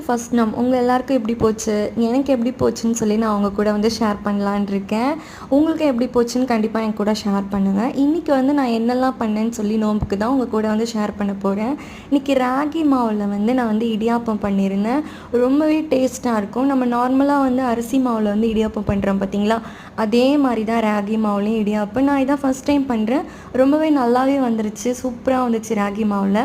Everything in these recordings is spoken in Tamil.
ஃபர்ஸ்ட் உங்கள் எல்லாருக்கும் எப்படி போச்சு, எனக்கு எப்படி போச்சுன்னு சொல்லி நான் அவங்க கூட வந்து ஷேர் பண்ணலான்னு இருக்கேன். உங்களுக்கு எப்படி போச்சுன்னு கண்டிப்பாக என் கூட ஷேர் பண்ணுங்கள். இன்றைக்கி வந்து நான் என்னெல்லாம் பண்ணேன்னு சொல்லி நோம்புக்கு தான் உங்கள் கூட வந்து ஷேர் பண்ண போகிறேன். இன்றைக்கி ராகி மாவில் வந்து நான் வந்து இடியாப்பம் பண்ணியிருந்தேன். ரொம்பவே டேஸ்ட்டாக இருக்கும். நம்ம நார்மலாக வந்து அரிசி மாவில் வந்து இடியாப்பம் பண்ணுறோம் பார்த்தீங்களா, அதே மாதிரி தான் ராகி மாவுலேயும் இடியாப்பம். நான் இதான் ஃபஸ்ட் டைம் பண்ணுறேன். ரொம்பவே நல்லாவே வந்துருச்சு, சூப்பராக வந்துச்சு ராகி மாவில்.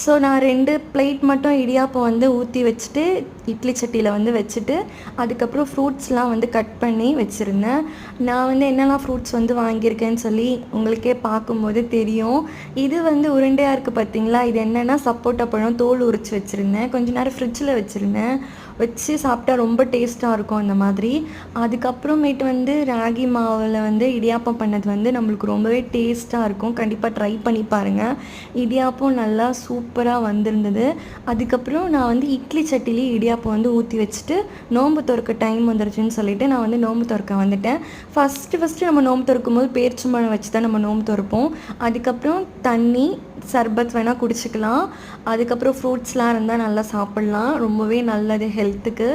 ஸோ நான் 2 பிளேட் மட்டும் இடியாப்பம் வந்து ஊற்றி வச்சுட்டு இட்லி சட்டியில் வந்து வச்சுட்டு அதுக்கப்புறம் ஃப்ரூட்ஸ்லாம் வந்து கட் பண்ணி வச்சுருந்தேன். நான் வந்து என்னெல்லாம் ஃப்ரூட்ஸ் வந்து வாங்கியிருக்கேன்னு சொல்லி உங்களுக்கே பார்க்கும்போது தெரியும். இது வந்து உருண்டையாக இருக்குது பார்த்தீங்களா, இது என்னென்னா சப்போட்டா பழம் தோல் உரித்து வச்சுருந்தேன். கொஞ்ச நேரம் ஃப்ரிட்ஜில் வச்சு சாப்பிட்டா ரொம்ப டேஸ்ட்டாக இருக்கும் அந்த மாதிரி. அதுக்கப்புறமேட்டு வந்து ராகி மாவில் வந்து இடியாப்பம் பண்ணது வந்து நம்மளுக்கு ரொம்பவே டேஸ்ட்டாக இருக்கும். கண்டிப்பாக ட்ரை பண்ணி பாருங்கள். இடியாப்பம் நல்லா சூப்பராக வந்திருந்தது. அதுக்கப்புறம் நான் வந்து இட்லி சட்டிலேயே இடியாப்பம் வந்து ஊற்றி வச்சுட்டு நோன்பு திறக்க டைம் வந்துருச்சுன்னு சொல்லிட்டு நான் வந்து நோன்பு திறக்க வந்துட்டேன். ஃபஸ்ட்டு நம்ம நோன்பு திறக்கும் போது பேரிச்சம்பழம் வச்சு தான் நம்ம நோன்பு திறப்போம். அதுக்கப்புறம் தண்ணி சர்பத் வேணால் குடிச்சிக்கலாம். அதுக்கப்புறம் ஃப்ரூட்ஸ்லாம் இருந்தால் நல்லா சாப்பிட்லாம், ரொம்பவே நல்லது ஹெல்த்துக்கு.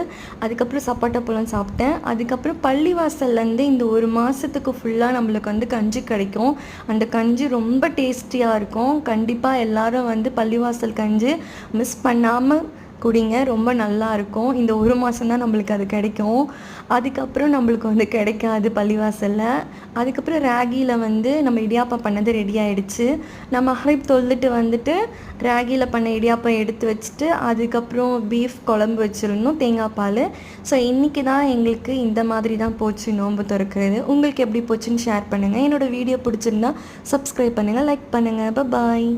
அதுக்கப்புறம் சப்போட்டா பழம் சாப்பிட்டேன். அதுக்கப்புறம் பள்ளிவாசல்லேருந்து இந்த ஒரு மாதத்துக்கு ஃபுல்லாக நம்மளுக்கு வந்து கஞ்சி கிடைக்கும். அந்த கஞ்சி ரொம்ப டேஸ்டியாக இருக்கும். கண்டிப்பாக எல்லோரும் வந்து பள்ளிவாசல் கஞ்சி மிஸ் பண்ணாமல் குடிங்க, ரொம்ப நல்லா இருக்கும். இந்த ஒரு மாதம் தான் நம்மளுக்கு அது கிடைக்கும். அதுக்கப்புறம் நம்மளுக்கு வந்து கிடைக்காது பள்ளிவாசலில். அதுக்கப்புறம் ராகியில் வந்து நம்ம இடியாப்பம் பண்ணது ரெடி ஆகிடுச்சு. நம்ம மஹ்ரிப் தொழுதுட்டு வந்துட்டு ராகியில் பண்ண இடியாப்பம் எடுத்து வச்சுட்டு அதுக்கப்புறம் பீஃப் குழம்பு வச்சுருந்தோம், தேங்காய் பால். ஸோ இன்றைக்கி தான் எங்களுக்கு இந்த மாதிரி தான் போச்சு நோன்பு திறக்கிறது. உங்களுக்கு எப்படி போச்சுன்னு ஷேர் பண்ணுங்கள். என்னோடய வீடியோ பிடிச்சிருந்தா சப்ஸ்கிரைப் பண்ணுங்கள், லைக் பண்ணுங்கள். பாய்.